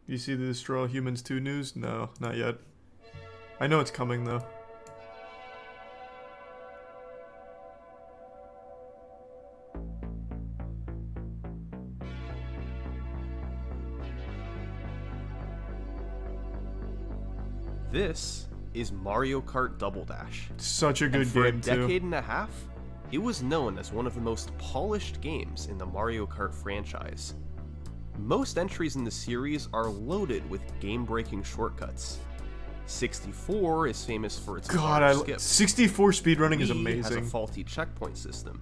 You see the Destroy All Humans 2 news? No, not yet. I know it's coming though. This is Mario Kart Double Dash. Such a good And for game a decade and a half, it was known as one of the most polished games in the Mario Kart franchise. Most entries in the series are loaded with game-breaking shortcuts. 64 is famous for its large skip. 64 speedrunning is Wii amazing. has a faulty checkpoint system.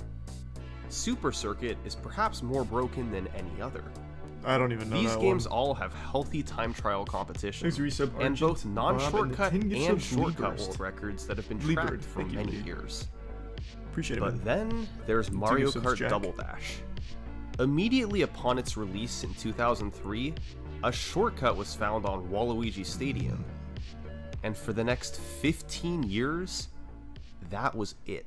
Super Circuit is perhaps more broken than any other. I don't even know These that games one. all have healthy time trial competition, Thanks, Resub and Argent, both non-shortcut Bob, and the 10 and gifts of shortcut Bleeburst. world records that have been Bleeburst, tracked for thank you, many Bleeburst. years. Appreciate it, But man. then there's Mario gifts of Kart Jack. Double Dash. Immediately upon its release in 2003, a shortcut was found on Waluigi Stadium. And for the next 15 years, that was it.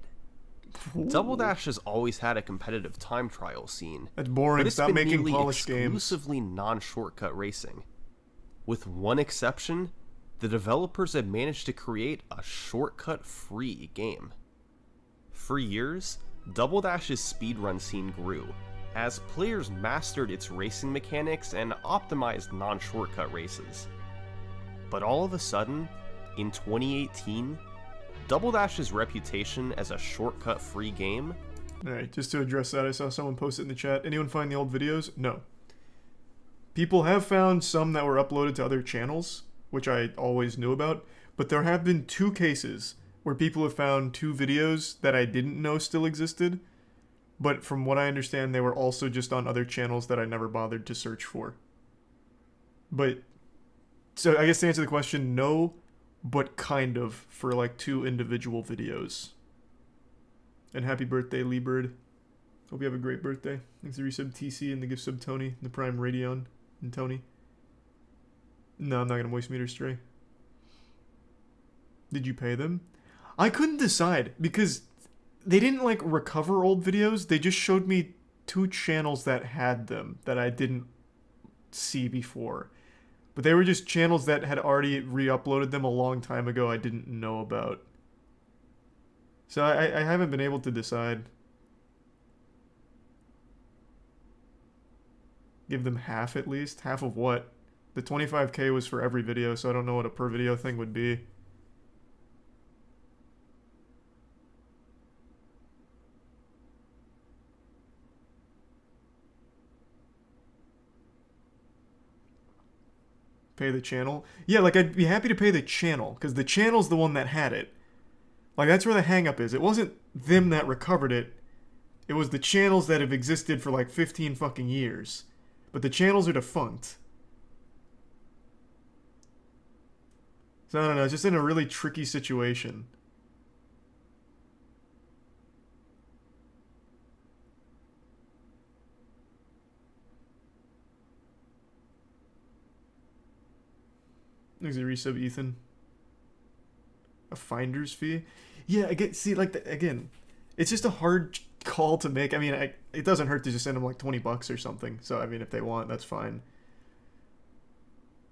Double Dash has always had a competitive time trial scene. That's boring. But it's Stop been making nearly polished games. exclusively non-shortcut racing. With one exception, the developers had managed to create a shortcut-free game. For years, Double Dash's speedrun scene grew, as players mastered its racing mechanics and optimized non-shortcut races. But all of a sudden, in 2018, Double Dash's reputation as a shortcut-free game. Alright, just to address that, I saw someone post it in the chat. Anyone find the old videos? No. People have found some that were uploaded to other channels, which I always knew about, but there have been 2 cases where people have found 2 videos that I didn't know still existed, but from what I understand, they were also just on other channels that I never bothered to search for. But, so I guess to answer the question, no, but kind of, for like 2 individual videos. And happy birthday, Lee Bird. Hope you have a great birthday. Thanks to resub TC and the gift sub Tony, and the Prime Radeon, and Tony. No, I'm not gonna moist meter stray. Did you pay them? I couldn't decide, because they didn't like recover old videos, they just showed me 2 channels that had them, that I didn't see before. But they were just channels that had already re-uploaded them a long time ago I didn't know about. So I haven't been able to decide. Give them half at least? Half of what? The 25k was for every video, so I don't know what a per video thing would be. Pay the channel? Yeah, like I'd be happy to pay the channel, because the channel's the one that had it. Like that's where the hang up is. It wasn't them that recovered it. It was the channels that have existed for like 15 fucking years. But the channels are defunct. So I don't know, it's just in a really tricky situation. There's a resub, Ethan. A finder's fee? Yeah, again, see, like, again, it's just a hard call to make. I mean, it doesn't hurt to just send them like 20 bucks or something. So, I mean, if they want, that's fine.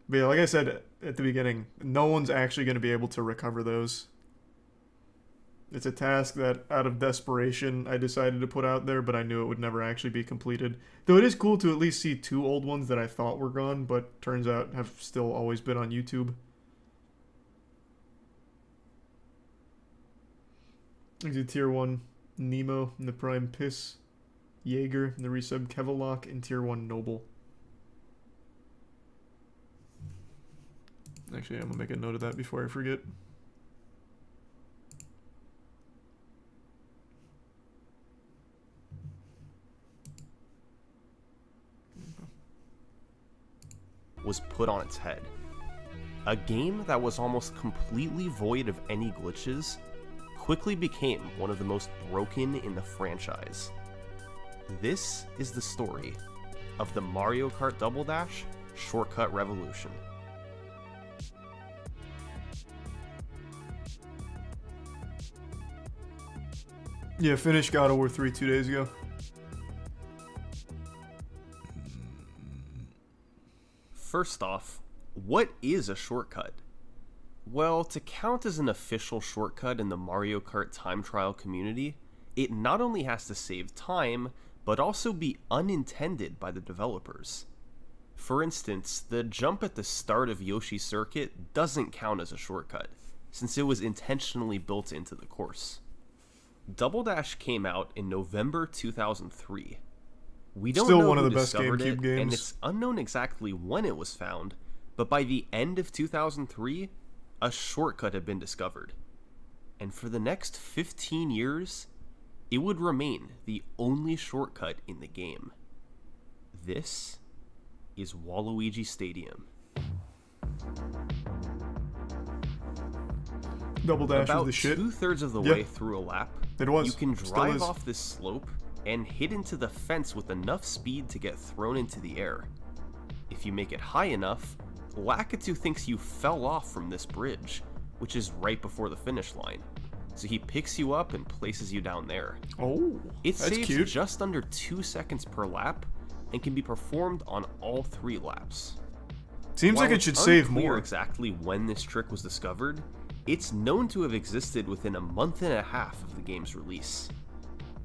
But yeah, like I said at the beginning, no one's actually going to be able to recover those. It's a task that, out of desperation, I decided to put out there, but I knew it would never actually be completed. Though it is cool to at least see 2 old ones that I thought were gone, but turns out have still always been on YouTube. There's a tier 1 Nemo and the Prime Piss, Jaeger and the resub Kevillock, and tier 1 Noble. Actually, I'm gonna make a note of that before I forget. Was put on its head. A game that was almost completely void of any glitches quickly became one of the most broken in the franchise. This is the story of the Mario Kart Double Dash Shortcut Revolution. Yeah, finished God of War 3 2 days ago. First off, what is a shortcut? Well, to count as an official shortcut in the Mario Kart time trial community, it not only has to save time, but also be unintended by the developers. For instance, the jump at the start of Yoshi's Circuit doesn't count as a shortcut, since it was intentionally built into the course. Double Dash came out in November 2003. We don't Still know one of who the best discovered GameCube it, games. and it's unknown exactly when it was found, but by the end of 2003, a shortcut had been discovered. And for the next 15 years, it would remain the only shortcut in the game. This is Waluigi Stadium. Double Dash About was the shit. 2/3 of the Yeah. way through a lap, It was. you can Still drive is. off this slope and hit into the fence with enough speed to get thrown into the air. If you make it high enough, Lakitu thinks you fell off from this bridge, which is right before the finish line. So he picks you up and places you down there. Oh, It that's saves cute. just under 2 seconds per lap and can be performed on all 3 laps. Seems like While it should it's save unclear more. exactly when this trick was discovered, it's known to have existed within a month and a half of the game's release.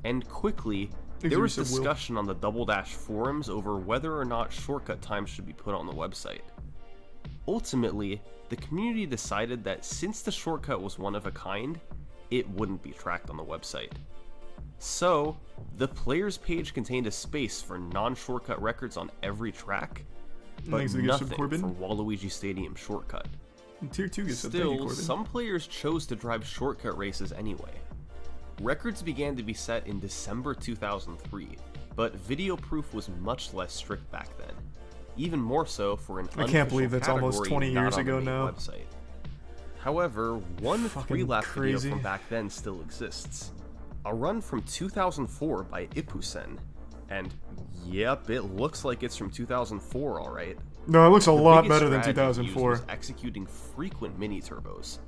And quickly, there was Executive will. discussion on the Double Dash forums over whether or not shortcut times should be put on the website. Ultimately, the community decided that since the shortcut was one of a kind, it wouldn't be tracked on the website. So, the players page contained a space for non-shortcut records on every track, but Executive nothing Corbin. for Waluigi Stadium shortcut. And Tier 2 gets a thank you, Still, Corbin. some players chose to drive shortcut races anyway. Records began to be set in December 2003, but video proof was much less strict back then. Even more so for an I can't believe that's unofficial almost category 20 not years on the ago main now. website. However, one Fucking 3-lap video crazy. from back then still exists. A run from 2004 by Ipusen. And yep, it looks like it's from 2004, alright. No, it looks a The lot biggest better than strategy used 2004. was executing frequent mini-turbos.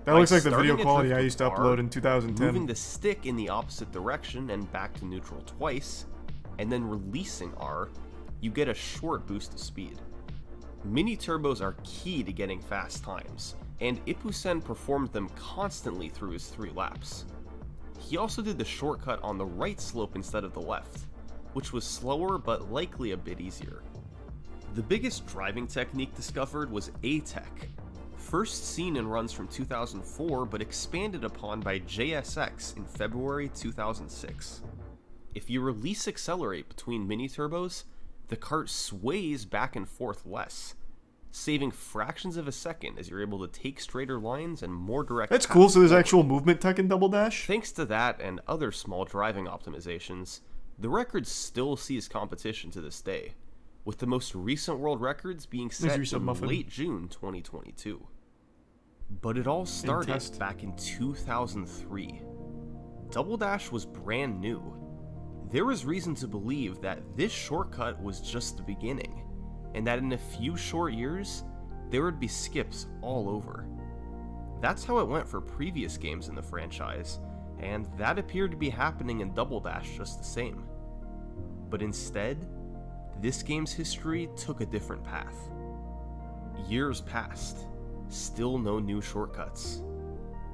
That By looks like the starting video a quality drift I with used to R, upload in moving 2010. the stick in the opposite direction and back to neutral twice, and then releasing R, you get a short boost of speed. Mini turbos are key to getting fast times, and Ipusen performed them constantly through his 3 laps. He also did the shortcut on the right slope instead of the left, which was slower but likely a bit easier. The biggest driving technique discovered was A-Tech, first seen in runs from 2004 but expanded upon by JSX in February 2006. If you release accelerate between mini turbos, the kart sways back and forth less, saving fractions of a second as you're able to take straighter lines and more direct That's paths cool, so there's forward. actual movement tech in Double Dash? Thanks to that and other small driving optimizations, the record still sees competition to this day, with the most recent world records being set your sub in muffin. late June 2022. But it all started test. back in 2003. Double Dash was brand new. There was reason to believe that this shortcut was just the beginning, and that in a few short years, there would be skips all over. That's how it went for previous games in the franchise, and that appeared to be happening in Double Dash just the same. But instead, this game's history took a different path. Years passed, still no new shortcuts.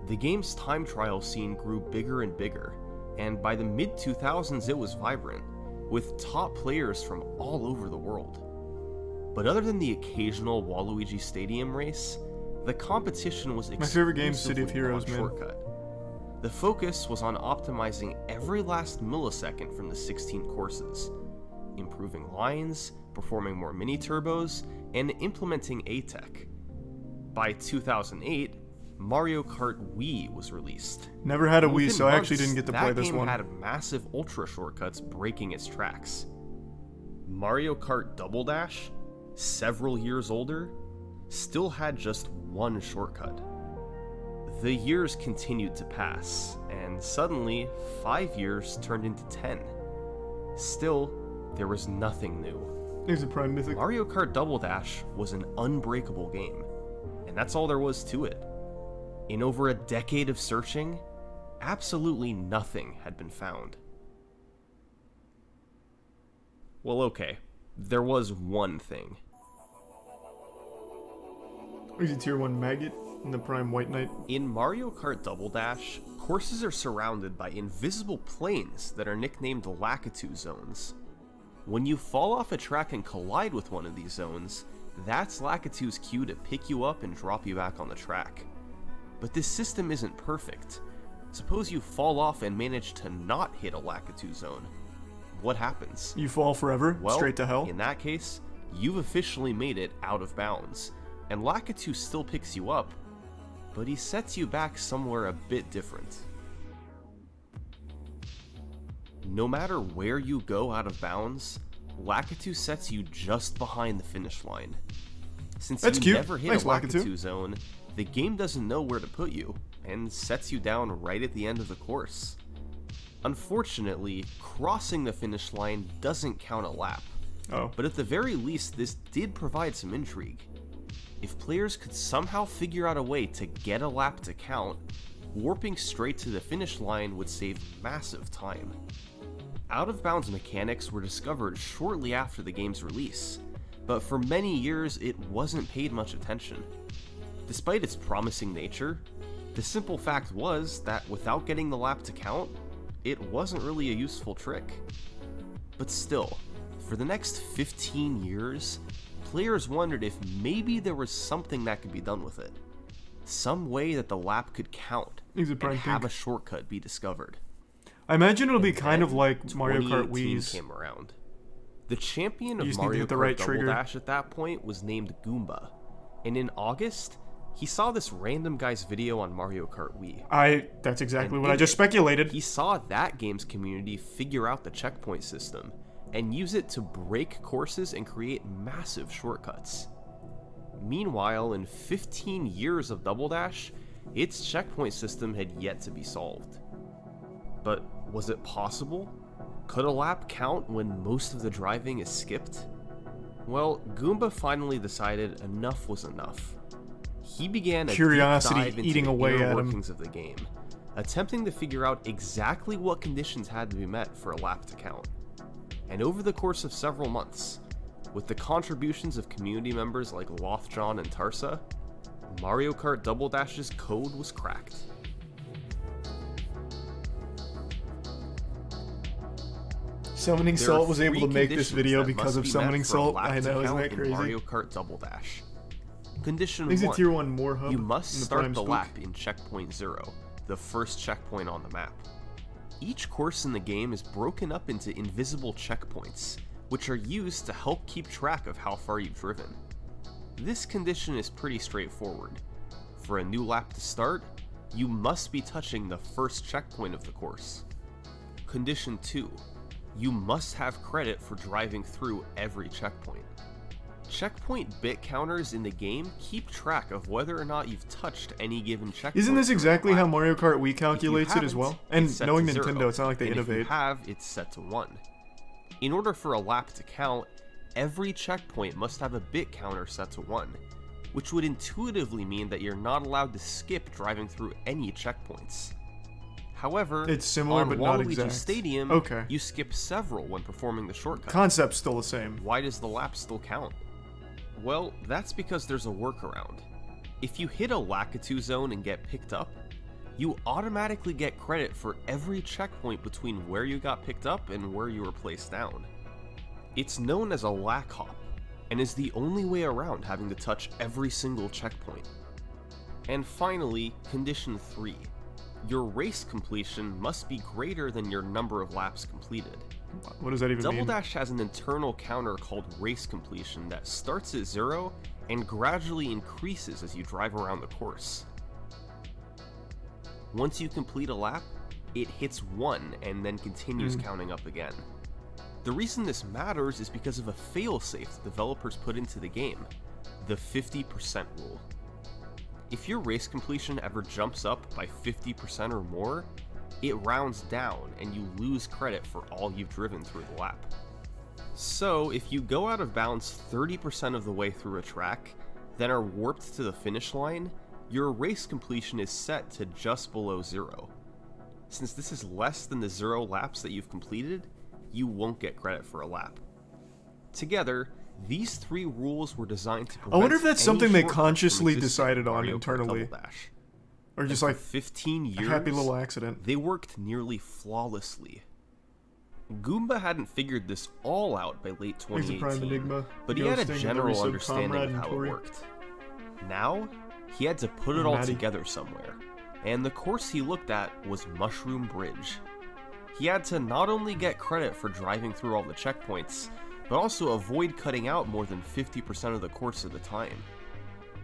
The game's time trial scene grew bigger and bigger, and by the mid-2000s it was vibrant, with top players from all over the world. But other than the occasional Waluigi Stadium race, the competition was My favorite game's City of exclusively Heroes, on man. shortcut. The focus was on optimizing every last millisecond from the 16 courses, improving lines, performing more mini-turbos, and implementing A-Tech. By 2008, Mario Kart Wii was released. Never had a Wii, Within so I months, actually didn't get to play that this game one. had massive ultra shortcuts breaking its tracks. Mario Kart Double Dash, several years older, still had just one shortcut. The years continued to pass, and suddenly, 5 years turned into 10. Still, there was nothing new. There's a Prime Mythic. Mario Kart Double Dash was an unbreakable game, and that's all there was to it. In over a decade of searching, absolutely nothing had been found. Well, okay, there was one thing. Easy tier 1 maggot and the prime white knight. In Mario Kart Double Dash, courses are surrounded by invisible planes that are nicknamed Lakitu zones. When you fall off a track and collide with one of these zones, that's Lakitu's cue to pick you up and drop you back on the track. But this system isn't perfect. Suppose you fall off and manage to not hit a Lakitu zone. What happens? You fall forever, Well, straight to hell. in that case, you've officially made it out of bounds, and Lakitu still picks you up, but he sets you back somewhere a bit different. No matter where you go out of bounds, Lakitu sets you just behind the finish line. Since That's you cute. never hit Nice, a Lakitu Lakitu. zone, the game doesn't know where to put you, and sets you down right at the end of the course. Unfortunately, crossing the finish line doesn't count a lap, Oh. but at the very least this did provide some intrigue. If players could somehow figure out a way to get a lap to count, warping straight to the finish line would save massive time. Out-of-bounds mechanics were discovered shortly after the game's release, but for many years it wasn't paid much attention. Despite its promising nature, the simple fact was that without getting the lap to count, it wasn't really a useful trick. But still, for the next 15 years, players wondered if maybe there was something that could be done with it. Some way that the lap could count He's a and prime have pink. a shortcut be discovered. I imagine it'll be And kind of then like Mario Kart 2018 Wii's. came around. The champion You of just need to Mario hit the Kart right Double trigger. Dash at that point was named Goomba, and in August, he saw this random guy's video on Mario Kart Wii. That's exactly And what I in just it, speculated. He saw that game's community figure out the checkpoint system and use it to break courses and create massive shortcuts. Meanwhile, in 15 years of Double Dash, its checkpoint system had yet to be solved. But was it possible? Could a lap count when most of the driving is skipped? Well, Goomba finally decided enough was enough. He began a Curiosity deep dive into eating the away inner at him. workings of the game, attempting to figure out exactly what conditions had to be met for a lap to count. And over the course of several months, with the contributions of community members like Lothjohn and Tarsa, Mario Kart Double Dash's code was cracked. Summoning There Salt are was able to three make this conditions video that because must of be met Summoning for a Salt. lap I to know, isn't count that in crazy? Mario Kart Double Dash. Condition Easy 1. tier 1 more hub. You must in the start prime the spook. lap in checkpoint 0, the first checkpoint on the map. Each course in the game is broken up into invisible checkpoints, which are used to help keep track of how far you've driven. This condition is pretty straightforward. For a new lap to start, you must be touching the first checkpoint of the course. Condition 2. You must have credit for driving through every checkpoint. Checkpoint bit counters in the game keep track of whether or not you've touched any given checkpoint. Isn't this during the exactly how lap. Mario Kart Wii If you calculates it as haven't, well? it's And set knowing to 0, Nintendo, it's not like they and innovate. If you have, it's set to 1. In order for a lap to count, every checkpoint must have a bit counter set to 1, which would intuitively mean that you're not allowed to skip driving through any checkpoints. However, It's similar, on but not Waluigi exact. Stadium, Okay. you skip several when performing the shortcut. Concept's still the same. Why does the lap still count? Well, that's because there's a workaround. If you hit a Lakitu zone and get picked up, you automatically get credit for every checkpoint between where you got picked up and where you were placed down. It's known as a lack hop, and is the only way around having to touch every single checkpoint. And finally, condition 3. Your race completion must be greater than your number of laps completed. What does that even Double mean? Dash has an internal counter called race completion that starts at 0 and gradually increases as you drive around the course. Once you complete a lap, it hits 1 and then continues counting up again. The reason this matters is because of a failsafe developers put into the game, the 50% rule. If your race completion ever jumps up by 50% or more, it rounds down and you lose credit for all you've driven through the lap. So if you go out of bounds 30% of the way through a track, then are warped to the finish line, your race completion is set to just below 0. Since this is less than the 0 laps that you've completed, you won't get credit for a lap. Together, These 3 rules were designed to I wonder if prevent that's any something they shortcuts from consciously existing decided in on Mario Kart internally. Double Dash. Or just For like 15 a years, happy little accident. they worked nearly flawlessly. Goomba hadn't figured this all out by late Here's the Prime 2018, Enigma, but he had a ghosting, general every understanding sub-comrade, of and how Tori. it worked. Now, he had to put it all Maddie. together somewhere, and the course he looked at was Mushroom Bridge. He had to not only get credit for driving through all the checkpoints, but also avoid cutting out more than 50% of the course at a time.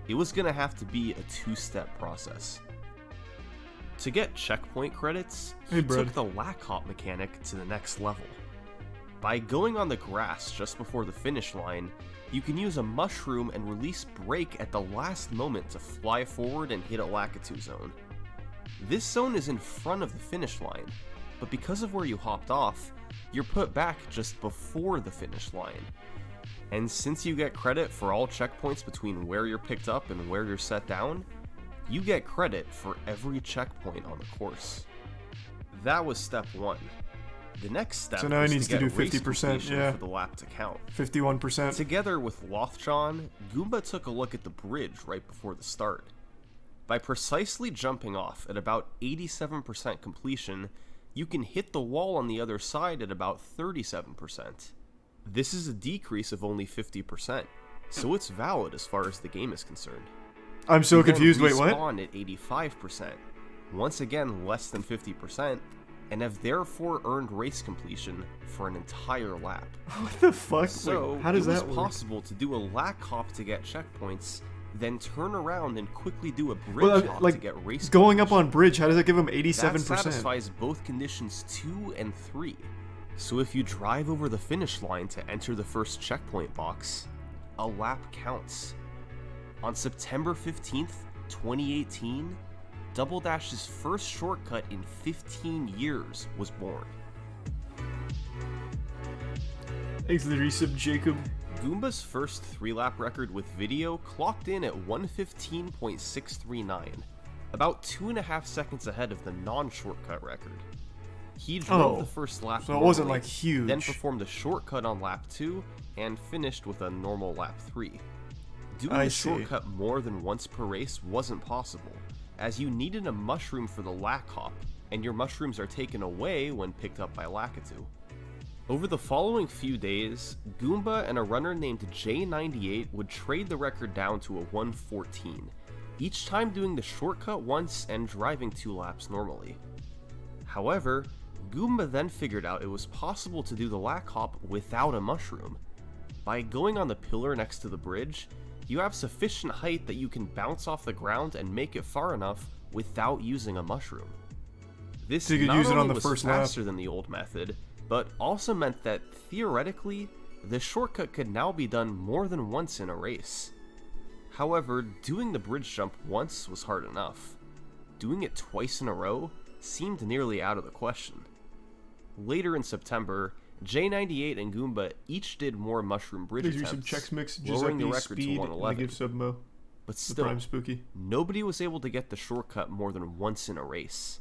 It was going to have to be a 2-step process. To get checkpoint credits, he took the lack hop mechanic to the next level. By going on the grass just before the finish line, you can use a mushroom and release brake at the last moment to fly forward and hit a Lakitu zone. This zone is in front of the finish line, but because of where you hopped off, you're put back just before the finish line. And since you get credit for all checkpoints between where you're picked up and where you're set down, you get credit for every checkpoint on the course. That was step 1. The next step So now he was needs to to get do race 50%, completion yeah. for the lap to count. 51%. Together with Lothjon, Goomba took a look at the bridge right before the start. By precisely jumping off at about 87% completion, you can hit the wall on the other side at about 37%. This is a decrease of only 50%, so it's valid as far as the game is concerned. I'm so You then confused. Wait, what? respawn at 85%, once again less than 50%, and have therefore earned race completion for an entire lap. What the fuck? So, Wait, how does it was that work? possible to do a lack hop to get checkpoints, then turn around and quickly do a bridge Well, hop like, to get race going up completion. on bridge, how does that give him That 87%? satisfies both conditions 2 and 3. So if you drive over the finish line to enter the first checkpoint box, a lap counts. On September 15th, 2018, Double Dash's first shortcut in 15 years was born. Thanks for the resub, Jacob. Goomba's first 3-lap record with video clocked in at 1:15.639, about 2.5 seconds ahead of the non-shortcut record. He drove the first lap so it wasn't, normally, like, huge. then performed a shortcut on lap 2, and finished with a normal lap 3. Doing I a see. shortcut more than once per race wasn't possible, as you needed a mushroom for the lack hop, and your mushrooms are taken away when picked up by Lakitu. Over the following few days, Goomba and a runner named J98 would trade the record down to a 1:14, each time doing the shortcut once and driving 2 laps normally. However, Goomba then figured out it was possible to do the lack hop without a mushroom. By going on the pillar next to the bridge, you have sufficient height that you can bounce off the ground and make it far enough without using a mushroom. This So you could not use it on only the was first lap. faster than the old method, but also meant that, theoretically, the shortcut could now be done more than once in a race. However, doing the bridge jump once was hard enough. Doing it twice in a row seemed nearly out of the question. Later in September, J98 and Goomba each did more mushroom bridge There's attempts, resub, Chex Mix, lowering the Giuseppe, record to Speed, and the 111. give sub Mo. But The still, Prime Spooky. nobody was able to get the shortcut more than once in a race.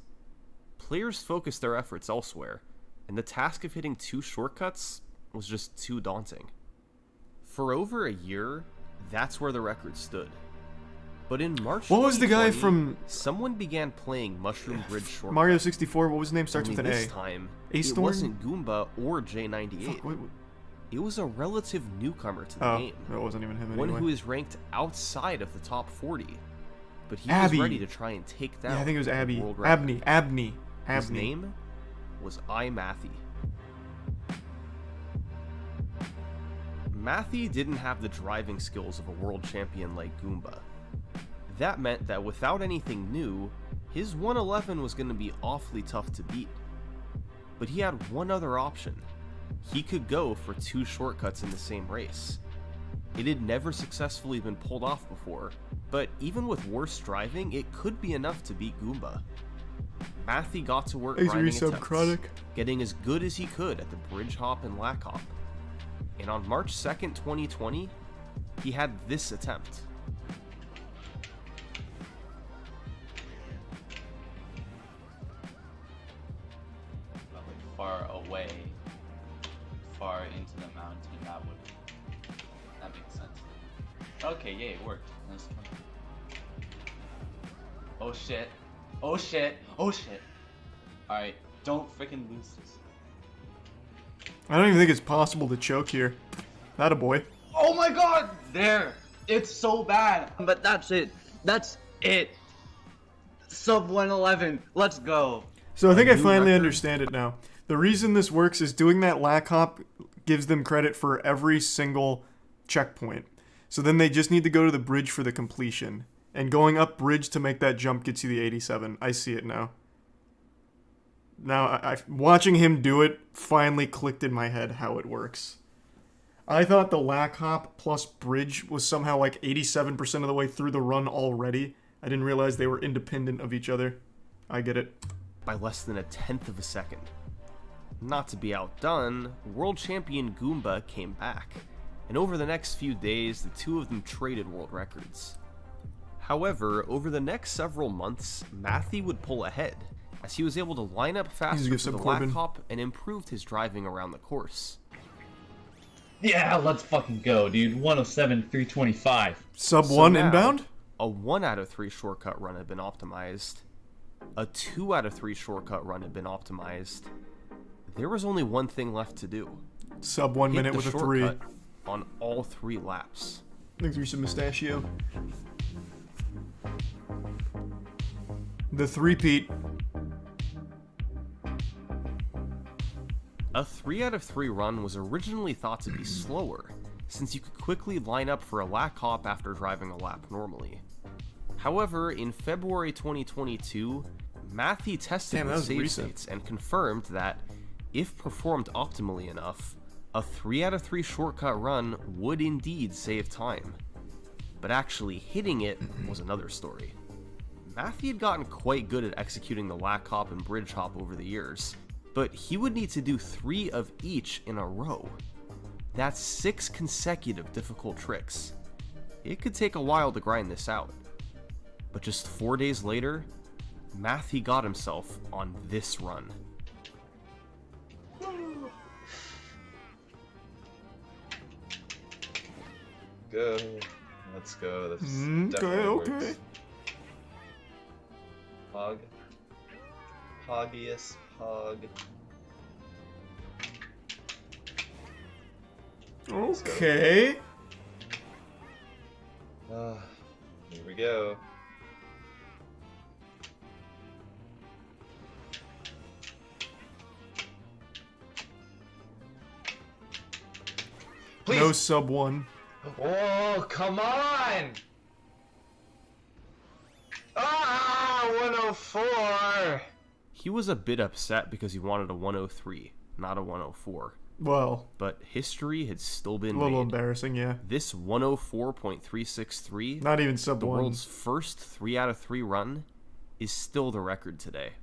Players focused their efforts elsewhere, and the task of hitting 2 shortcuts was just too daunting. For over a year, that's where the record stood. But in March What was the guy 2020, from someone began playing Mushroom Bridge shortcuts. Mario 64? What was his name? Starts Only with an this A. time, Ace it Thorn? wasn't Goomba or J98. Fuck, wait. It was a relative newcomer to the Oh, game. that wasn't even him One anyway. who is ranked outside of the top 40. But he Abby. was ready to try and take down Yeah, I think it was the Abby. world record. Abney. His name was Mathy. Mathy didn't have the driving skills of a world champion like Goomba. That meant that without anything new, his 111 was going to be awfully tough to beat. But he had one other option. He could go for 2 shortcuts in the same race. It had never successfully been pulled off before, but even with worse driving, it could be enough to beat Goomba. Mathy got to work Thanks, grinding resub, attempts, Chronic. getting as good as he could at the bridge hop and lack hop. And on March 2nd, 2020, he had this attempt. Far away, far into the mountain, that would Okay, yeah, it worked. That's fine. Oh shit. Oh shit. Oh shit. Alright, don't freaking lose this. I don't even think it's possible to choke here. That a boy. Oh my god! There! It's so bad! But that's it. That's it. Sub 111. Let's go. So I think I finally record. understand it now. The reason this works is doing that lack hop gives them credit for every single checkpoint. So then they just need to go to the bridge for the completion. And going up bridge to make that jump gets you the 87. I see it now. Now, watching him do it finally clicked in my head how it works. I thought the lack hop plus bridge was somehow like 87% of the way through the run already. I didn't realize they were independent of each other. I get it. By less than 1/10 of a second. Not to be outdone, world champion Goomba came back, and over the next few days, the two of them traded world records. However, over the next several months, Matthew would pull ahead, as he was able to line up faster for the lack hop and improved his driving around the course. Yeah, let's fucking go, dude. 107, 325. Sub 1 inbound? A 1 out of 3 shortcut run had been optimized. A 2 out of 3 shortcut run had been optimized. There was only one thing left to do. Sub 1 minute with a 3. On all 3 laps. Thanks for some mustachio. The 3-peat. A 3 out of 3 run was originally thought to be slower, since you could quickly line up for a lack hop after driving a lap normally. However, in February 2022, Matthew tested with save states and confirmed that, if performed optimally enough, a 3 out of 3 shortcut run would indeed save time. But actually hitting it was another story. Matthew had gotten quite good at executing the lack hop and bridge hop over the years, but he would need to do 3 of each in a row. That's 6 consecutive difficult tricks. It could take a while to grind this out. But just 4 days later, Matthew got himself on this run. Go. Let's go. That's Okay, definitely okay. works. Pog. Poggiest pog. Okay. Here we go. Please. No sub 1. Oh, come on! Ah, 104! He was a bit upset because he wanted a 103, not a 104. Well, But history had still been a little made. embarrassing, yeah. This 104.363, Not even sub the 1. world's first 3 out of 3 run, is still the record today.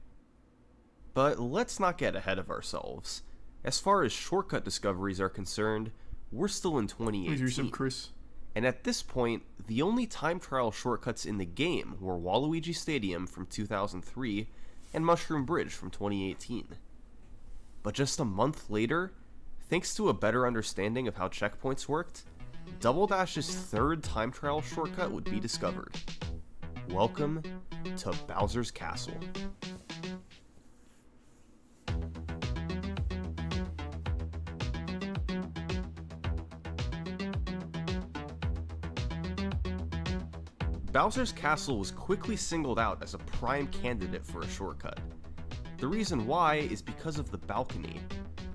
But let's not get ahead of ourselves. As far as shortcut discoveries are concerned, we're still in Please resub 2018. Chris. And at this point, the only time trial shortcuts in the game were Waluigi Stadium from 2003 and Mushroom Bridge from 2018. But just a month later, thanks to a better understanding of how checkpoints worked, Double Dash's 3rd time trial shortcut would be discovered. Welcome to Bowser's Castle. Bowser's Castle was quickly singled out as a prime candidate for a shortcut. The reason why is because of the balcony.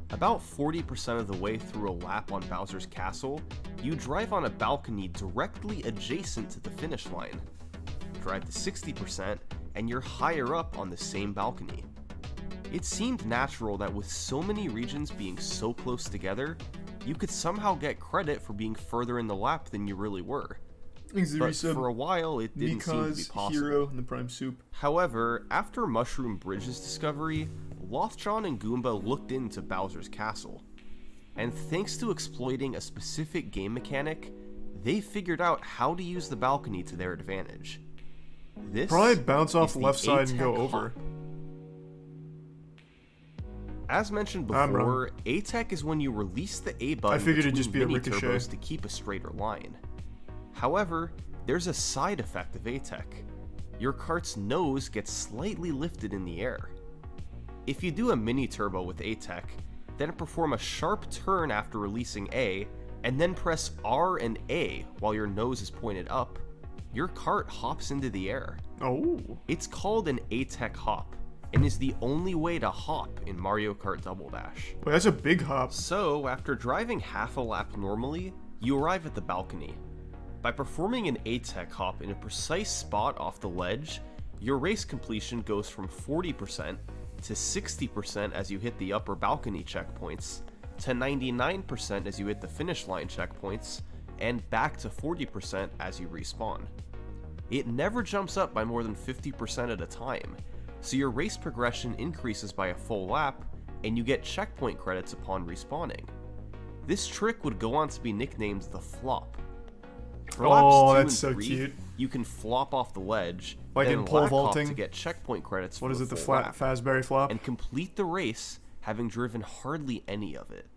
About 40% of the way through a lap on Bowser's Castle, you drive on a balcony directly adjacent to the finish line. Drive to 60%, and you're higher up on the same balcony. It seemed natural that with so many regions being so close together, you could somehow get credit for being further in the lap than you really were. But for a while, it didn't seem to be possible. Hero and the Prime Soup. However, after Mushroom Bridge's discovery, Lothjon and Goomba looked into Bowser's Castle. And thanks to exploiting a specific game mechanic, they figured out how to use the balcony to their advantage. This Probably bounce off is the left side and go A-Tech over. hop. As mentioned I'm wrong. before, A-Tech is when you release the A button I figured it'd between just be a mini ricochet. turbos to keep a straighter line. However, there's a side effect of ATEC. Your kart's nose gets slightly lifted in the air. If you do a mini turbo with ATEC, then perform a sharp turn after releasing A, and then press R and A while your nose is pointed up, your kart hops into the air. Oh. It's called an ATEC hop, and is the only way to hop in Mario Kart Double Dash. Well, that's a big hop. So, after driving half a lap normally, you arrive at the balcony. By performing an ATEC hop in a precise spot off the ledge, your race completion goes from 40% to 60% as you hit the upper balcony checkpoints, to 99% as you hit the finish line checkpoints, and back to 40% as you respawn. It never jumps up by more than 50% at a time, so your race progression increases by a full lap, and you get checkpoint credits upon respawning. This trick would go on to be nicknamed the flop. For laps 2 that's and so 3, cute. you can flop off the ledge, Like then in pole lack off vaulting? to get checkpoint credits What for is a it, the full flat lap, Fazberry flop? and complete the race having driven hardly any of it.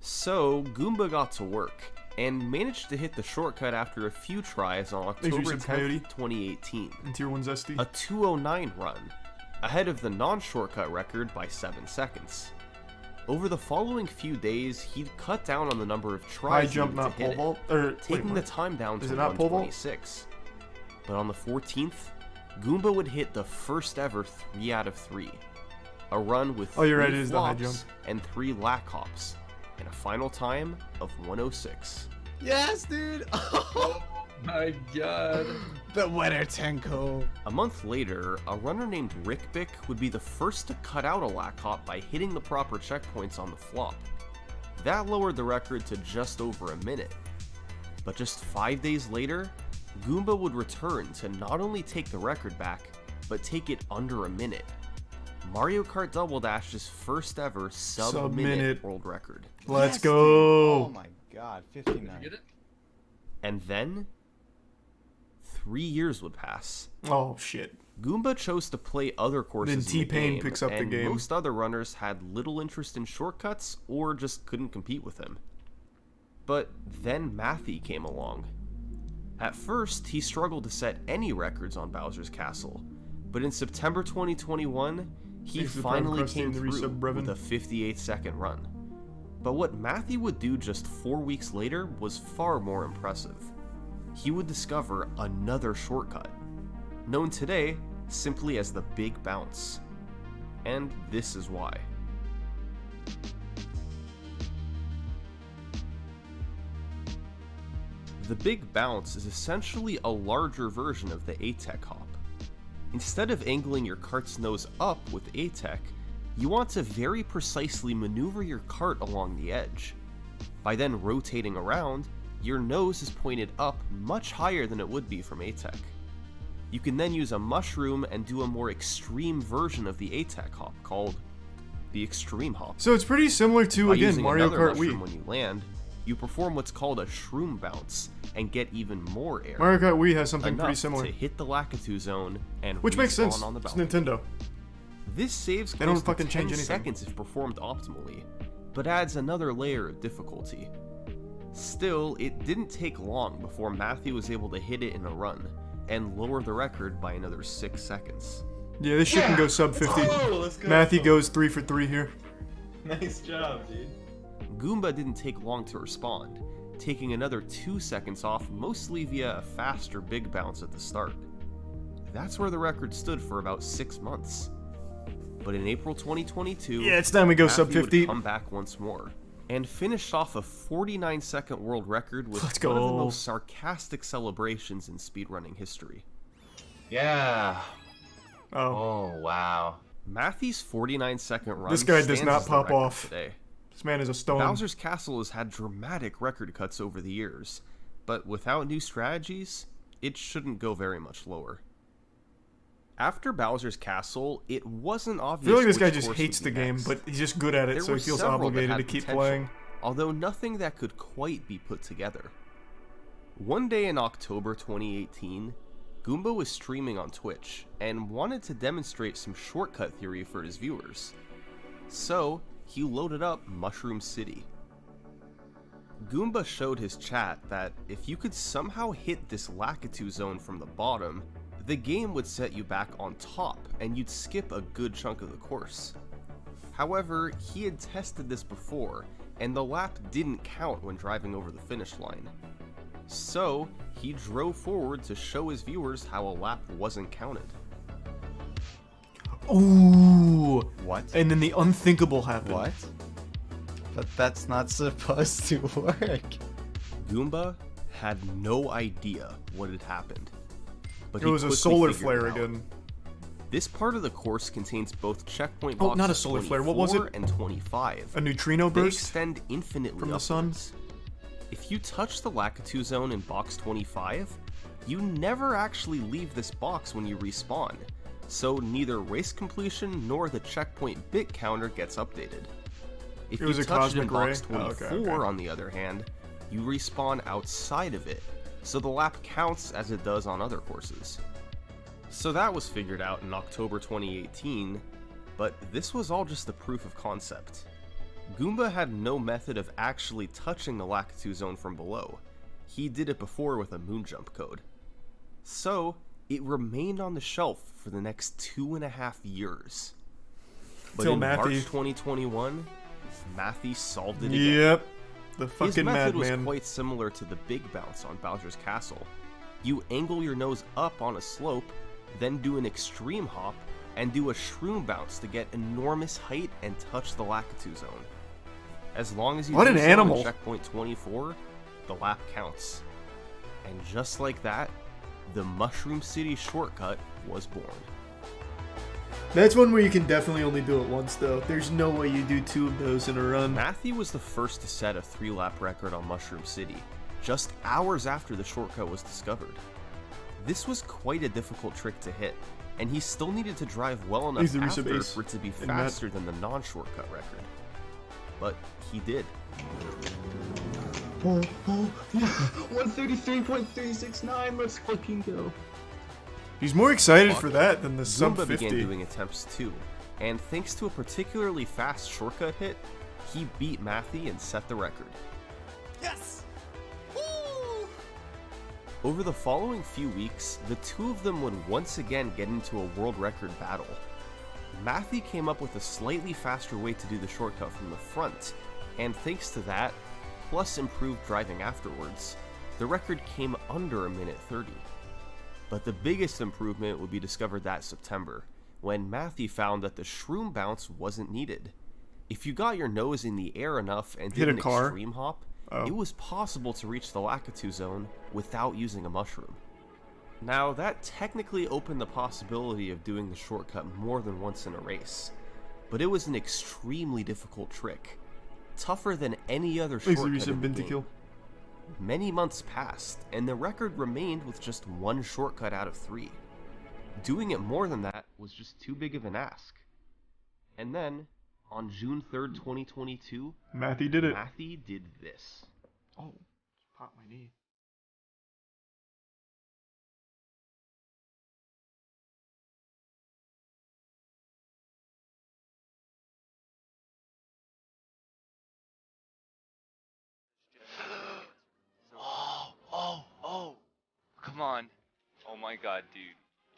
So, Goomba got to work, and managed to hit the shortcut after a few tries on October Thanks, 10th, Coyote. 2018. In Tier 1 Zesty. A 2:09 run, ahead of the non-shortcut record by 7 seconds. Over the following few days, he'd cut down on the number of tries High jump, needed not to hit pole it, vault? Or, taking wait, the what? time down Is to it not pole vault? 126. But on the 14th, Goomba would hit the first ever 3 out of 3. A run with Oh, you're 3 right, it is the high flops jump. and 3 lack hops, and a final time of 106. Yes, dude! Oh my god. The winner, Tenko. A month later, a runner named Rick Bick would be the first to cut out a lack hop by hitting the proper checkpoints on the flop. That lowered the record to just over a minute. But just 5 days later, Goomba would return to not only take the record back, but take it under a minute. Mario Kart Double Dash's first ever sub-minute Sub-minute. world record. Let's Yes, go. dude. Oh my god, 59. Get it? And then, 3 years would pass. Oh, shit. Goomba chose to play other courses Then in the T-Pain game, picks up the and game. most other runners had little interest in shortcuts or just couldn't compete with him. But then Mathy came along. At first, he struggled to set any records on Bowser's Castle, but in September 2021, he Thanks to the Prime finally Crusty came and the through resub, Brevin. with a 58-second run. But what Mathy would do just 4 weeks later was far more impressive. He would discover another shortcut, known today simply as the Big Bounce. And this is why. The Big Bounce is essentially a larger version of the ATEC hop. Instead of angling your kart's nose up with ATEC, you want to very precisely maneuver your kart along the edge. By then rotating around, your nose is pointed up much higher than it would be from ATEC. You can then use a mushroom and do a more extreme version of the ATEC hop called the Extreme Hop. So it's pretty similar to, By again, using Mario another Kart mushroom Wii. when you land, you perform what's called a shroom bounce and get even more air. Mario Kart Wii has something enough pretty similar. to hit the Lakitu zone and Which makes respawn sense. on the It's balcony. Nintendo. This saves They don't close to fucking 10 change anything. seconds if performed optimally, but adds another layer of difficulty. Still, it didn't take long before Matthew was able to hit it in a run, and lower the record by another 6 seconds. Yeah, this shit can go sub 50. Oh, let's go. Matthew goes 3 for 3 here. Nice job, dude. Goomba didn't take long to respond, taking another 2 seconds off mostly via a faster big bounce at the start. That's where the record stood for about 6 months. But in April 2022, Yeah, it's time we go sub Matthew would 50. come back once more, and finished off a 49-second world record with Let's one of the go. most sarcastic celebrations in speedrunning history. Yeah. Oh. Oh, wow. Matthew's 49-second run This guy does stands not as the pop record off. today. This man is a stone. Bowser's Castle has had dramatic record cuts over the years, but without new strategies, it shouldn't go very much lower. After Bowser's Castle, it wasn't I obvious feel like this guy which just course hates would the be game, next. but he's just good at it, There so he were feels several that obligated had to keep potential, playing. although nothing that could quite be put together. One day in October 2018, Goomba was streaming on Twitch and wanted to demonstrate some shortcut theory for his viewers. So, he loaded up Mushroom City. Goomba showed his chat that if you could somehow hit this Lakitu zone from the bottom, the game would set you back on top and you'd skip a good chunk of the course. However, he had tested this before, and the lap didn't count when driving over the finish line. So, he drove forward to show his viewers how a lap wasn't counted. Ooh. What? And then the unthinkable happened. What? But that's not supposed to work. Goomba had no idea what had happened. But It he was a quickly solar figured flare it out. again. This part of the course contains both checkpoint Oh, boxes not a solar flare. What was 24 it? and 25. A neutrino They burst extend infinitely from the sun? upwards. If you touch the Lakitu zone in box 25, you never actually leave this box when you respawn, so neither race completion nor the checkpoint bit counter gets updated. If It was you a touch it in cosmic ray? box Oh, 24, okay, okay. on the other hand, you respawn outside of it, so the lap counts as it does on other courses. So that was figured out in October 2018, but this was all just the proof of concept. Goomba had no method of actually touching the Lakitu zone from below. He did it before with a moonjump code. So, it remained on the shelf for the next 2.5 years. But Till in March Matthew. 2021, Matthew solved it again. Yep. The His fucking method was madman. quite similar to the big bounce on Bowser's Castle. You angle your nose up on a slope, then do an extreme hop, and do a shroom bounce to get enormous height and touch the Lakitu zone. As long as you What do an so animal. in checkpoint 24, the lap counts. And just like that, the Mushroom City shortcut was born. That's one where you can definitely only do it once, though. There's no way you do 2 of those in a run. Matthew was the first to set a 3-lap record on Mushroom City, just hours after the shortcut was discovered. This was quite a difficult trick to hit, and he still needed to drive well enough He's the resub after ace for it to be in Matt. faster than the non-shortcut record. But he did. 133.369, let's fucking go. He's more excited for that than the sub Goomba 50. began doing attempts too, and thanks to a particularly fast shortcut hit, he beat Matthew and set the record. Yes! Over the following few weeks, the two of them would once again get into a world record battle. Matthew came up with a slightly faster way to do the shortcut from the front, and thanks to that, plus improved driving afterwards, the record came under a minute 30. But the biggest improvement would be discovered that September, when Matthew found that the shroom bounce wasn't needed. If you got your nose in the air enough and Hit did a an car? extreme hop, Oh. it was possible to reach the Lakitu zone without using a mushroom. Now, that technically opened the possibility of doing the shortcut more than once in a race, but it was an extremely difficult trick, tougher than any other Thanks, shortcut in the Resub game. Bintikill. Many months passed, and the record remained with just 1 shortcut out of 3. Doing it more than that was just too big of an ask. And then, on June 3rd, 2022, Matthew did it. Matthew did this. Oh, pop my knee. Oh, come on. Oh my god, dude.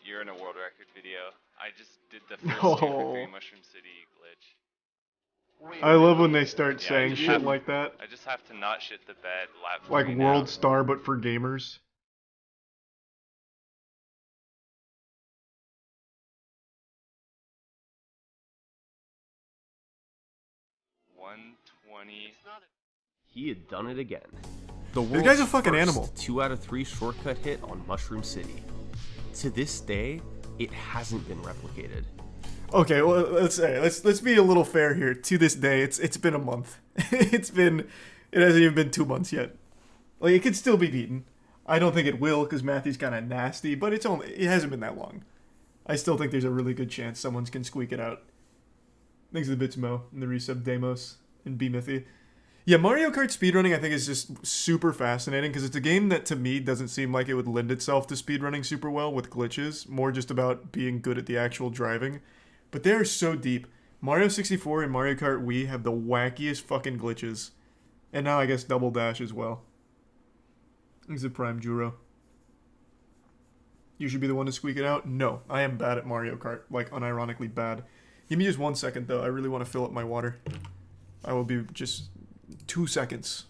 You're in a world record video. I just did the first No. 2 for 3 Mushroom City glitch. I love when they start Yeah, saying you shit have- like that. I just have to not shit the bed lap Like 3 now. World Star, but for gamers. $120. He had done it again. The This guy's a world's fucking first animal. 2 out of 3 shortcut hit on Mushroom City. To this day, it hasn't been replicated. Okay, well, let's be a little fair here. To this day, it's been a month. It hasn't even been 2 months yet. Like, it could still be beaten. I don't think it will because Matthew's kind of nasty, but it hasn't been that long. I still think there's a really good chance someone can squeak it out. Thanks to the bits Mo and the resub Demos and B-Mithy. Yeah, Mario Kart speedrunning I think is just super fascinating because it's a game that to me doesn't seem like it would lend itself to speedrunning super well with glitches, more just about being good at the actual driving. But they are so deep. Mario 64 and Mario Kart Wii have the wackiest fucking glitches. And now I guess Double Dash as well. Thanks to Prime Juro. You should be the one to squeak it out? No, I am bad at Mario Kart. Like, unironically bad. Give me just 1 second, though. I really want to fill up my water. I will be just 2 seconds.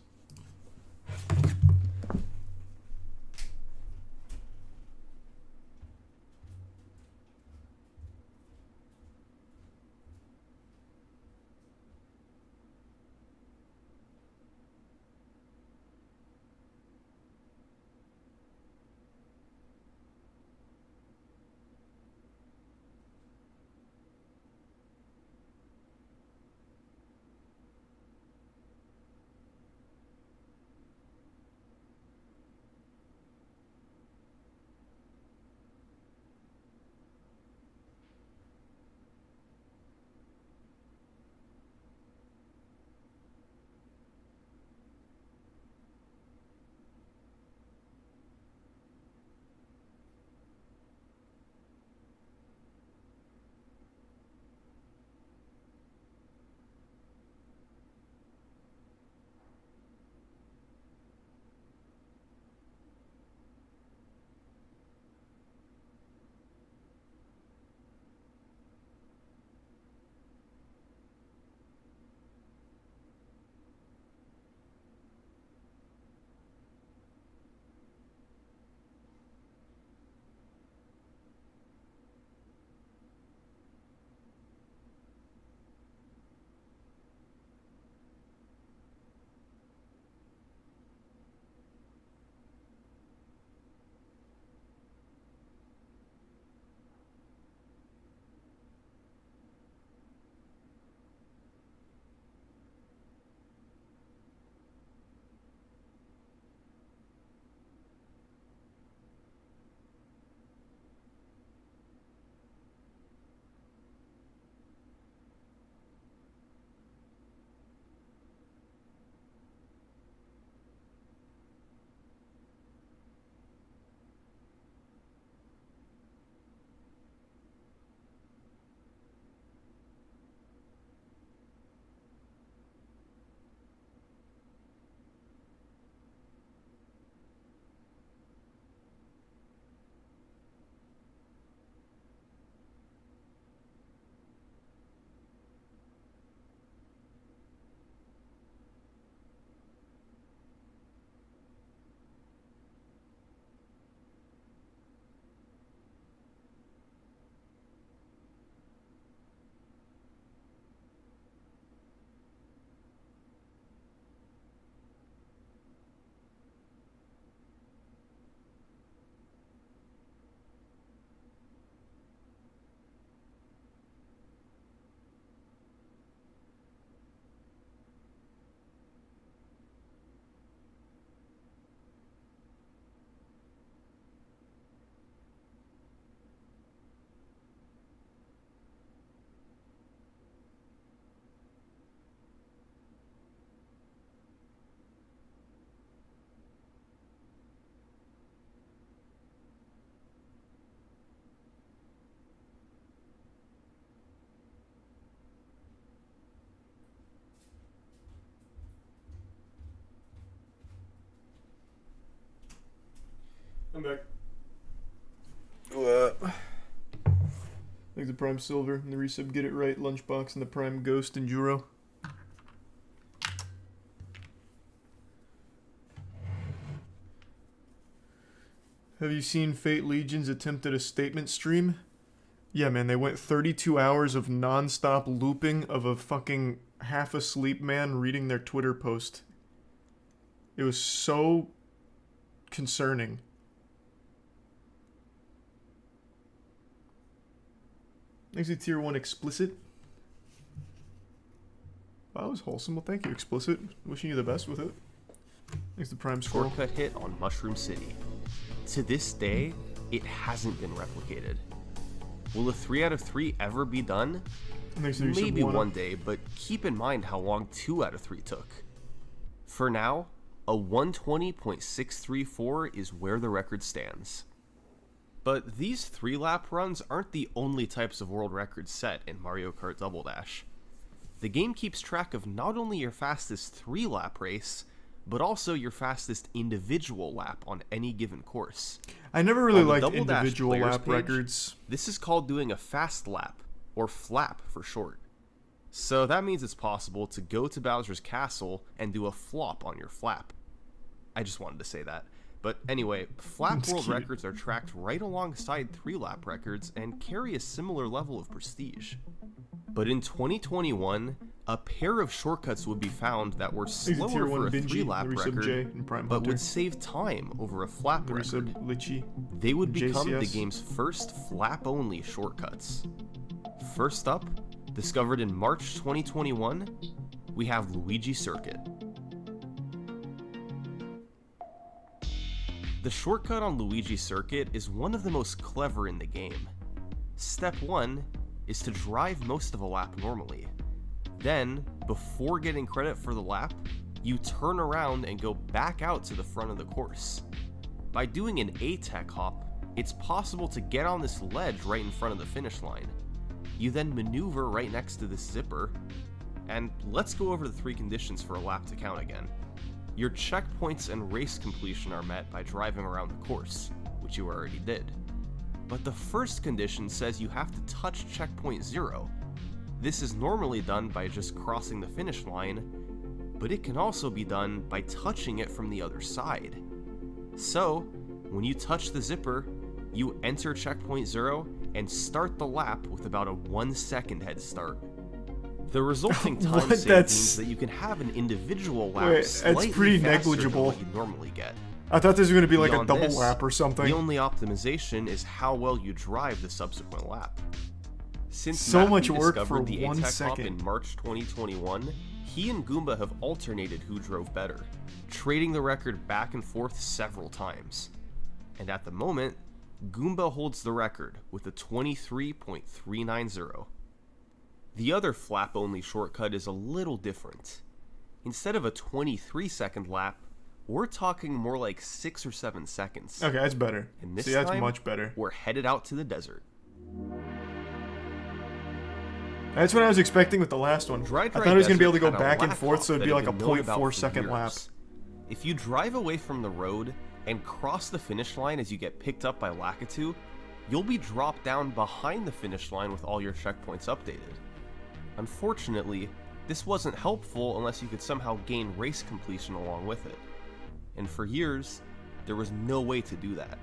I'm back. Thanks to Prime Silver and the resub Get It Right, Lunchbox, and the Prime Ghost and Juro. Have you seen Fate Legion's attempt at a statement stream? Yeah, man, they went 32 hours of non-stop looping of a fucking half-asleep man reading their Twitter post. It was so concerning. Thanks to Tier 1 Explicit. Wow, that was wholesome. Well, thank you, Explicit. Wishing you the best with it. Thanks to Prime Squirrel. Shortcut hit on Mushroom City. To this day, it hasn't been replicated. Will a 3 out of 3 ever be done? Maybe one day, but keep in mind how long 2 out of 3 took. For now, a 120.634 is where the record stands. But these 3-lap runs aren't the only types of world records set in Mario Kart Double Dash. The game keeps track of not only your fastest 3-lap race, but also your fastest individual lap on any given course. I never really On the liked Double Dash individual players lap page, records. This is called doing a fast lap, or flap for short. So that means it's possible to go to Bowser's Castle and do a flop on your flap. I just wanted to say that. But anyway, flap That's world cute. records are tracked right alongside 3-lap records and carry a similar level of prestige. But in 2021, a pair of shortcuts would be found that were He's a slower tier for 1 a Benji, 3-lap the resub J, record, and Prime but Hunter. would save time over a flap The record. resub Litchi. They would become the JCS. game's first flap-only shortcuts. First up, discovered in March 2021, we have Luigi Circuit. The shortcut on Luigi Circuit is one of the most clever in the game. Step 1 is to drive most of a lap normally. Then, before getting credit for the lap, you turn around and go back out to the front of the course. By doing an A-tech hop, it's possible to get on this ledge right in front of the finish line. You then maneuver right next to this zipper, and let's go over the 3 conditions for a lap to count again. Your checkpoints and race completion are met by driving around the course, which you already did. But the first condition says you have to touch checkpoint 0. This is normally done by just crossing the finish line, but it can also be done by touching it from the other side. So, when you touch the zipper, you enter checkpoint 0 and start the lap with about a 1-second head start. The resulting time What? save That's- means that you can have an individual lap Wait, that's slightly pretty faster negligible. than what you normally get. I thought this was going to be like Beyond a double this, lap or something. The only optimization is how well you drive the subsequent lap. Since So Matthew much work discovered for the 1 A-Tech hop second. in March 2021, he and Goomba have alternated who drove better, trading the record back and forth several times. And at the moment, Goomba holds the record with a 23.390. The other flap-only shortcut is a little different. Instead of a 23-second lap, we're talking more like 6 or 7 seconds. Okay, that's better. And this See, that's time, much better. we're headed out to the desert. That's what I was expecting with the last one. Dry I thought I was going to be able to go Desert had back and lap forth, hop so it'd that be had like a been known about 0.4 for second lap. years. If you drive away from the road and cross the finish line as you get picked up by Lakitu, you'll be dropped down behind the finish line with all your checkpoints updated. Unfortunately, this wasn't helpful unless you could somehow gain race completion along with it. And for years, there was no way to do that.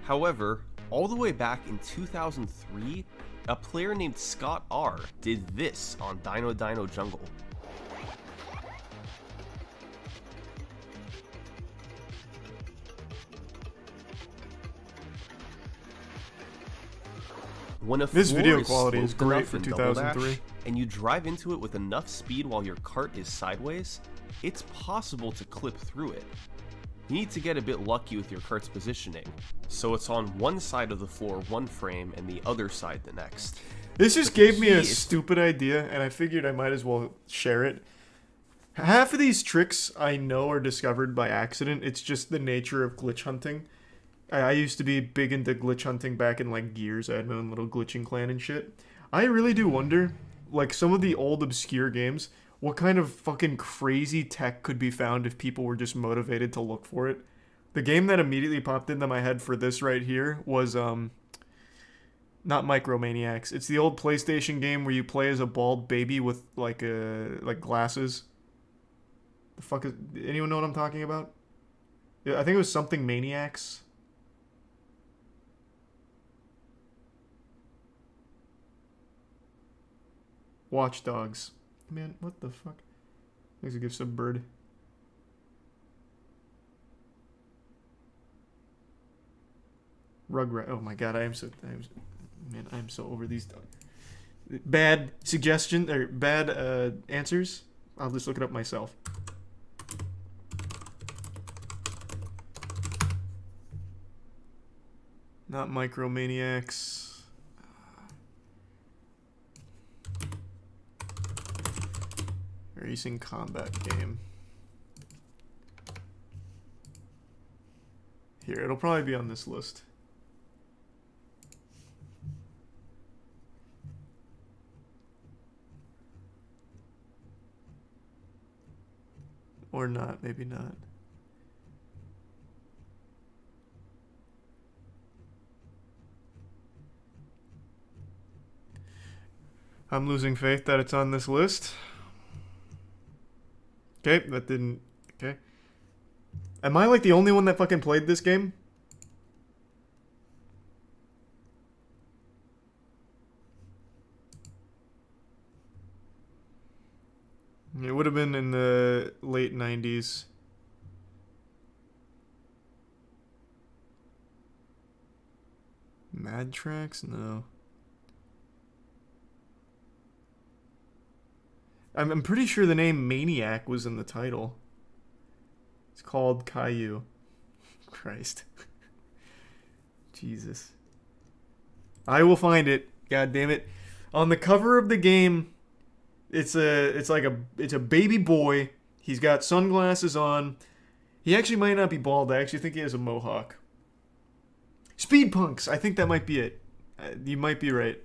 However, all the way back in 2003, a player named Scott R did this on Dino Dino Jungle. When a This floor video is quality is sloped great enough for in Double Dash, 2003. and you drive into it with enough speed while your cart is sideways, it's possible to clip through it. You need to get a bit lucky with your cart's positioning, so it's on one side of the floor one frame and the other side the next. This just But the gave me key a is- stupid idea, and I figured I might as well share it. Half of these tricks I know are discovered by accident. It's just the nature of glitch hunting. I used to be big into glitch hunting back in like Gears. I had my own little glitching clan and shit. I really do wonder, like some of the old obscure games, what kind of fucking crazy tech could be found if people were just motivated to look for it. The game that immediately popped into my head for this right here was not Micromaniacs. It's the old PlayStation game where you play as a bald baby with like glasses. The fuck is anyone know what I'm talking about? Yeah, I think it was something Maniacs. Watch Dogs. Man, what the fuck? There's a gift sub bird. Rugrat. Oh my god, I am so over these bad suggestion or bad answers. I'll just look it up myself. Not Micromaniacs. Racing combat game. Here, it'll probably be on this list. Or not, maybe not. I'm losing faith that it's on this list. Okay, that didn't... Okay. Am I like the only one that fucking played this game? It would have been in the late 90s. Mad Tracks? No. I'm pretty sure the name Maniac was in the title. It's called Caillou. Christ. Jesus. I will find it. God damn it. On the cover of the game, it's a baby boy. He's got sunglasses on. He actually might not be bald. I actually think he has a mohawk. Speed Punks. I think that might be it. You might be right.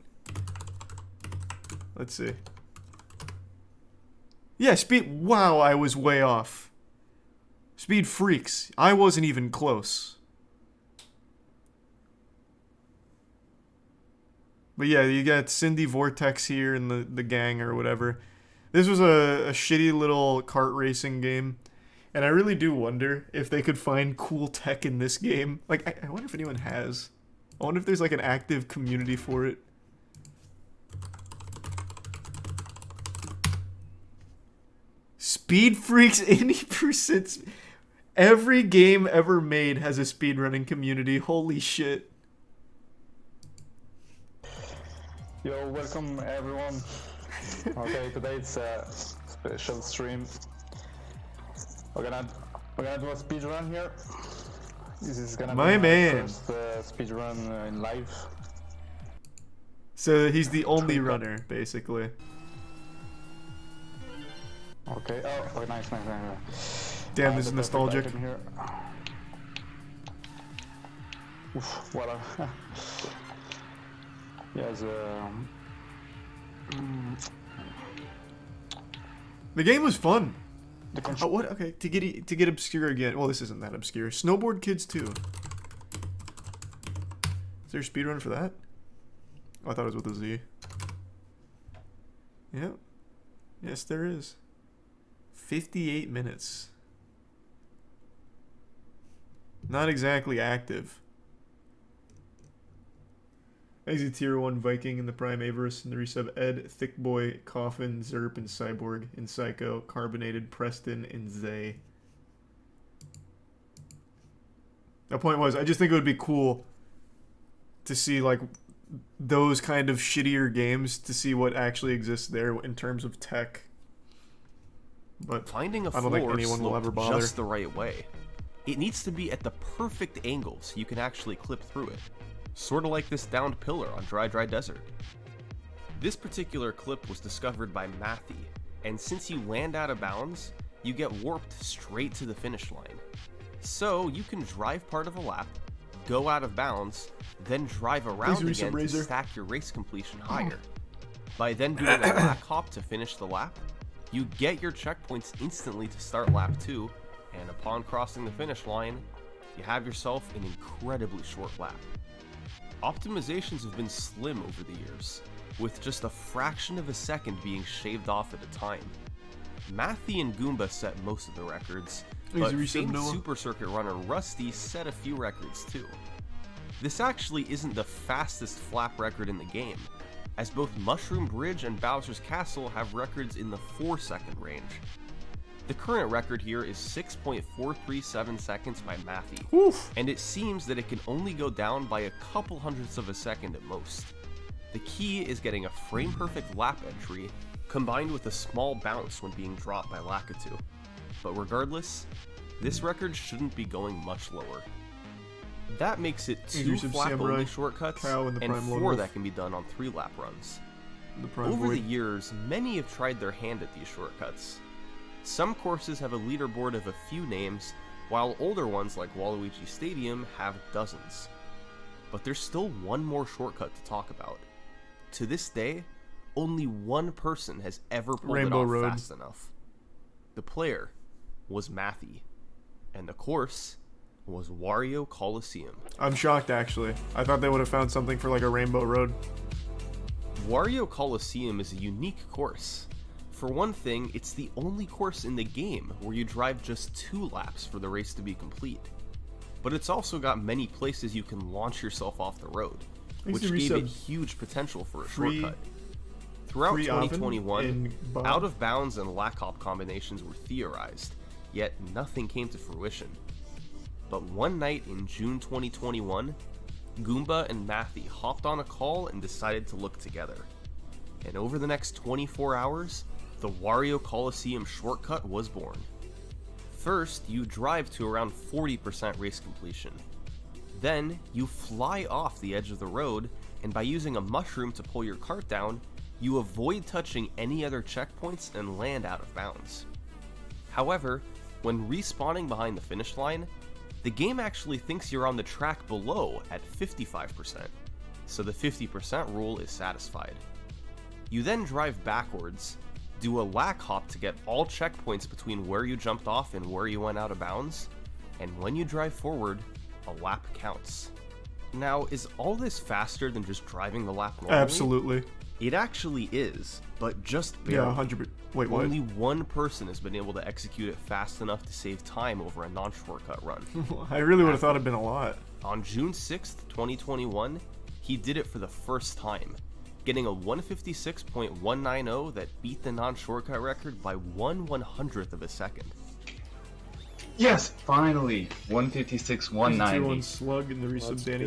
Let's see. Yeah, Speed... Wow, I was way off. Speed Freaks. I wasn't even close. But yeah, you got Cindy Vortex here and the gang or whatever. This was a shitty little kart racing game. And I really do wonder if they could find cool tech in this game. Like, I wonder if anyone has. I wonder if there's like an active community for it. Speed Freaks 80%. Every game ever made has a speedrunning community. Holy shit. Yo, welcome everyone. Okay, today it's a special stream. We're gonna do a speed run here. This is gonna be my first speed run in live. So he's the only runner, basically. Okay. Oh, nice. Damn, this is nostalgic. Here. Oof, what a... Yes. The game was fun. Oh, what? Okay, to get obscure again. Well, this isn't that obscure. Snowboard Kids 2. Is there a speedrun for that? Oh, I thought it was with a Z. Yep. Yes, there is. 58 minutes. Not exactly active. Exit Tier 1 Viking in the Prime Avarice and the resub Ed, Thickboy, Coffin, Zerp, and Cyborg in Psycho, Carbonated, Preston, and Zay. The point was, I just think it would be cool to see like those kind of shittier games, to see what actually exists there in terms of tech. But finding a I don't think floor anyone will ever bother. just the right way. It needs to be at the perfect angle so you can actually clip through it. Sort of like this downed pillar on Dry Desert. This particular clip was discovered by Matthew, and since you land out of bounds, you get warped straight to the finish line. So you can drive part of a lap, go out of bounds, then drive around again to stack your race completion higher. By then doing a back hop to finish the lap, you get your checkpoints instantly to start lap 2, and upon crossing the finish line, you have yourself an incredibly short lap. Optimizations have been slim over the years, with just a fraction of a second being shaved off at a time. Matthew and Goomba set most of the records, but famed Super Circuit runner Rusty set a few records too. This actually isn't the fastest flap record in the game, as both Mushroom Bridge and Bowser's Castle have records in the 4-second range. The current record here is 6.437 seconds by Matthew, and it seems that it can only go down by a couple hundredths of a second at most. The key is getting a frame-perfect lap entry, combined with a small bounce when being dropped by Lakitu. But regardless, this record shouldn't be going much lower. That makes it 2 flap-only shortcuts, and 4 that can be done on 3-lap runs. Over the years, many have tried their hand at these shortcuts. Some courses have a leaderboard of a few names, while older ones like Waluigi Stadium have dozens. But there's still one more shortcut to talk about. To this day, only one person has ever pulled it off fast enough. The player was Mathy, and the course was Wario Coliseum. I'm shocked, actually. I thought they would have found something for like a Rainbow Road. Wario Coliseum is a unique course. For one thing, it's the only course in the game where you drive just 2 laps for the race to be complete. But it's also got many places you can launch yourself off the road, which gave it huge potential for a shortcut. Throughout 2021, out of bounds and lack hop combinations were theorized, yet nothing came to fruition. But one night in June 2021, Goomba and Mathy hopped on a call and decided to look together. And over the next 24 hours, the Wario Coliseum shortcut was born. First, you drive to around 40% race completion. Then, you fly off the edge of the road, and by using a mushroom to pull your cart down, you avoid touching any other checkpoints and land out of bounds. However, when respawning behind the finish line, the game actually thinks you're on the track below at 55%, so the 50% rule is satisfied. You then drive backwards, do a lack hop to get all checkpoints between where you jumped off and where you went out of bounds, and when you drive forward, a lap counts. Now, is all this faster than just driving the lap normally? Absolutely. It actually is, but just barely. Yeah, 100%. Wait, what? Only one person has been able to execute it fast enough to save time over a non-shortcut run. I really would have thought it'd been a lot. On June 6th, 2021, he did it for the first time, getting a 156.190 that beat the non-shortcut record by 1/100th of a second. Yes, finally! 156-190. 2-1 slug in the resub, Danny.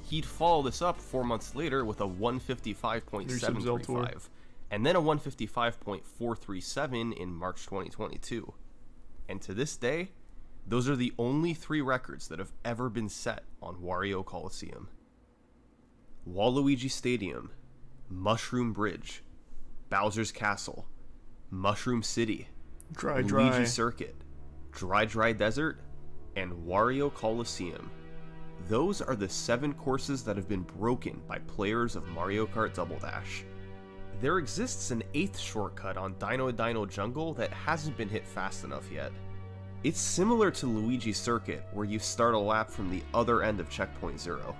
He'd follow this up 4 months later with a 155.735, and then a 155.437 in March 2022. And to this day, those are the only 3 records that have ever been set on Wario Coliseum. Waluigi Stadium, Mushroom Bridge, Bowser's Castle, Mushroom City, Luigi Circuit, Dry Desert, and Wario Coliseum. Those are the 7 courses that have been broken by players of Mario Kart Double Dash. There exists an 8th shortcut on Dino Jungle that hasn't been hit fast enough yet. It's similar to Luigi Circuit, where you start a lap from the other end of Checkpoint 0.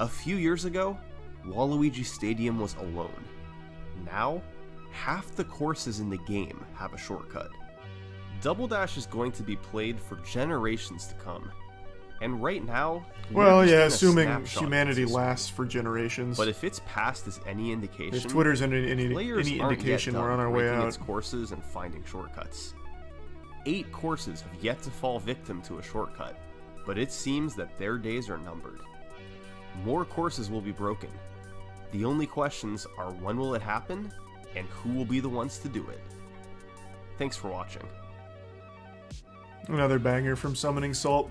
A few years ago, Waluigi Stadium was alone. Now, half the courses in the game have a shortcut. Double Dash is going to be played for generations to come. And right now, well, yeah, assuming humanity lasts for generations. But if its past is any indication, if Twitter's any indication, we're on our way out. Its courses and finding shortcuts. 8 courses have yet to fall victim to a shortcut, but it seems that their days are numbered. More courses will be broken. The only questions are when will it happen, and who will be the ones to do it. Thanks for watching. Another banger from Summoning Salt.